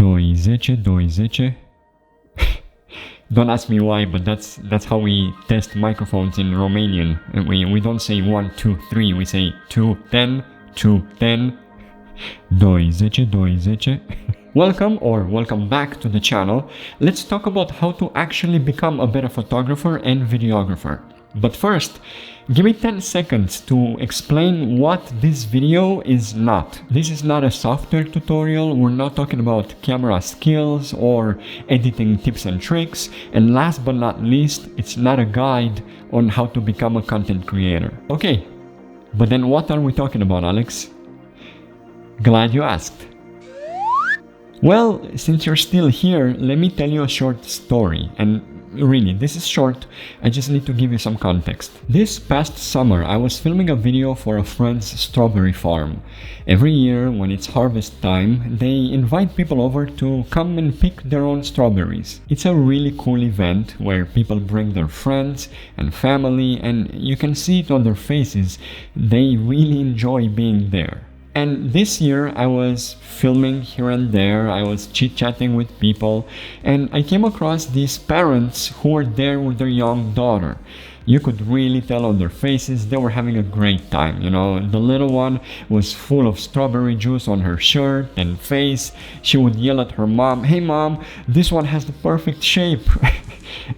210. Don't ask me why, but that's how we test microphones in Romanian. We don't say 1, 2, 3, we say 2, 10, 2, 10. 210. Welcome back to the channel. Let's talk about how to actually become a better photographer and videographer. But first, give me 10 seconds to explain what this video is not. This is not a software tutorial. We're not talking about camera skills or editing tips and tricks. And last but not least, it's not a guide on how to become a content creator. Okay, but then what are we talking about, Alex? Glad you asked. Well, since you're still here, let me tell you a short story. And really, this is short, I just need to give you some context. This past summer, I was filming a video for a friend's strawberry farm. Every year, when it's harvest time, they invite people over to come and pick their own strawberries. It's a really cool event where people bring their friends and family, and you can see it on their faces. They really enjoy being there. And this year I was filming here and there, I was chit-chatting with people, and I came across these parents who were there with their young daughter. You could really tell on their faces they were having a great time, you know. The little one was full of strawberry juice on her shirt and face. She would yell at her mom, "Hey mom, this one has the perfect shape."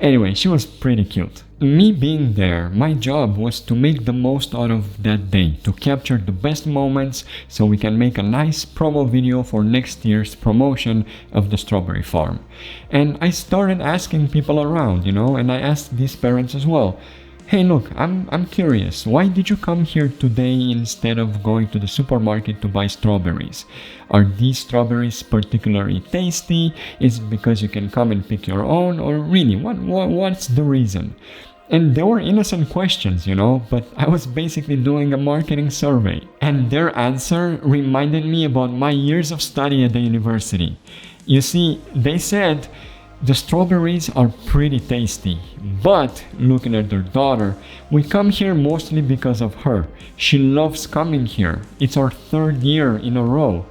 Anyway, she was pretty cute. Me being there, my job was to make the most out of that day, to capture the best moments so we can make a nice promo video for next year's promotion of the strawberry farm. And I started asking people around, you know, and I asked these parents as well. Hey, look, I'm curious, why did you come here today instead of going to the supermarket to buy strawberries? Are these strawberries particularly tasty? Is it because you can come and pick your own? Or really, what's the reason? And they were innocent questions, you know, but I was basically doing a marketing survey. And their answer reminded me about my years of study at the university. You see, they said, the strawberries are pretty tasty, but looking at their daughter, we come here mostly because of her. She loves coming here. It's our 3rd year in a row,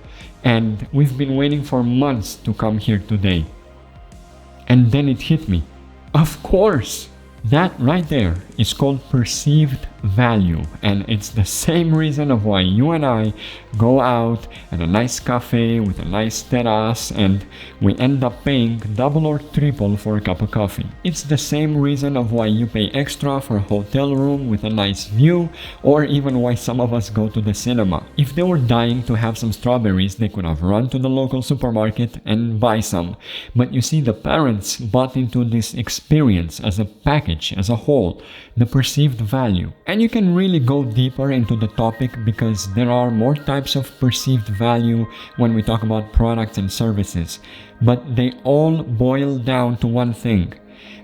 and we've been waiting for months to come here today. And then it hit me. Of course! That right there is called perceived value, and it's the same reason of why you and I go out at a nice cafe with a nice terrace and we end up paying double or triple for a cup of coffee. It's the same reason of why you pay extra for a hotel room with a nice view, or even why some of us go to the cinema. If they were dying to have some strawberries, they could have run to the local supermarket and buy some. But you see, the parents bought into this experience as a package, as a whole, the perceived value. And you can really go deeper into the topic because there are more types of perceived value when we talk about products and services. But they all boil down to one thing: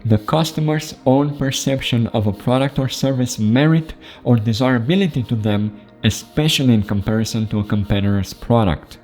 the customer's own perception of a product or service merit or desirability to them, especially in comparison to a competitor's product.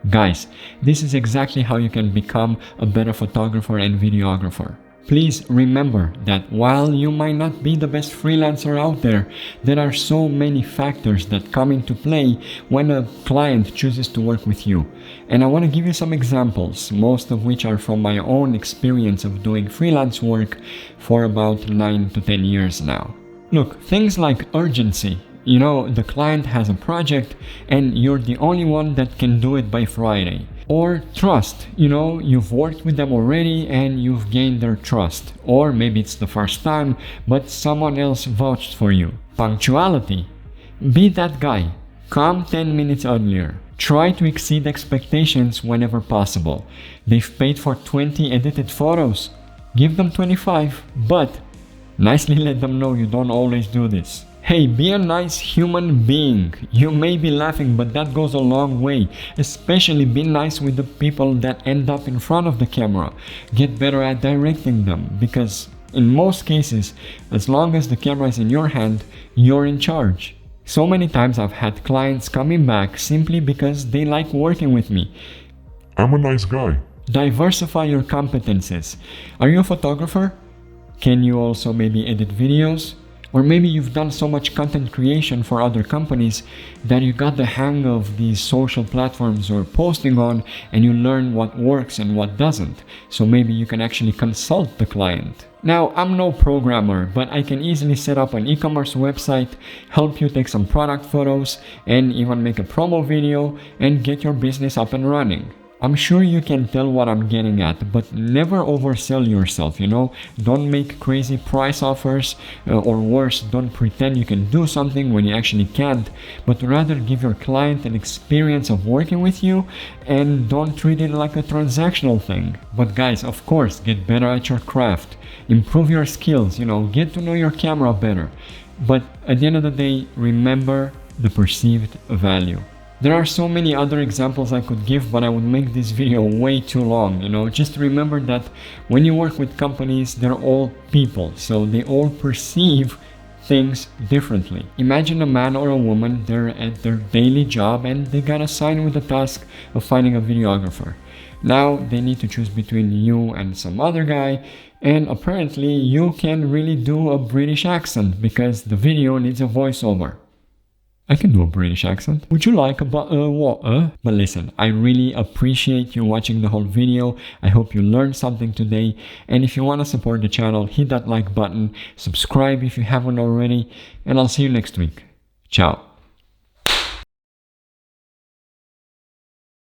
Guys, this is exactly how you can become a better photographer and videographer. Please remember that while you might not be the best freelancer out there, there are so many factors that come into play when a client chooses to work with you. And I want to give you some examples, most of which are from my own experience of doing freelance work for about 9 to 10 years now. Look, things like urgency. You know, the client has a project and you're the only one that can do it by Friday. Or trust, you know, you've worked with them already and you've gained their trust. Or maybe it's the first time, but someone else vouched for you. Punctuality. Be that guy. Come 10 minutes earlier. Try to exceed expectations whenever possible. They've paid for 20 edited photos. Give them 25, but nicely let them know you don't always do this. Hey, be a nice human being. You may be laughing, but that goes a long way. Especially be nice with the people that end up in front of the camera. Get better at directing them, because in most cases, as long as the camera is in your hand, you're in charge. So many times I've had clients coming back simply because they like working with me. I'm a nice guy. Diversify your competences. Are you a photographer? Can you also maybe edit videos? Or maybe you've done so much content creation for other companies that you got the hang of these social platforms you're posting on and you learn what works and what doesn't. So maybe you can actually consult the client. Now, I'm no programmer, but I can easily set up an e-commerce website, help you take some product photos, and even make a promo video and get your business up and running. I'm sure you can tell what I'm getting at, but never oversell yourself, you know? Don't make crazy price offers, or worse, don't pretend you can do something when you actually can't, but rather give your client an experience of working with you and don't treat it like a transactional thing. But guys, of course, get better at your craft, improve your skills, you know, get to know your camera better. But at the end of the day, remember the perceived value. There are so many other examples I could give, but I would make this video way too long, you know. Just remember that when you work with companies, they're all people, so they all perceive things differently. Imagine a man or a woman, they're at their daily job and they got assigned with the task of finding a videographer. Now they need to choose between you and some other guy, and apparently you can really do a British accent because the video needs a voiceover. I can do a British accent. Would you like a But listen, I really appreciate you watching the whole video. I hope you learned something today. And if you want to support the channel, hit that like button, subscribe if you haven't already, and I'll see you next week. Ciao.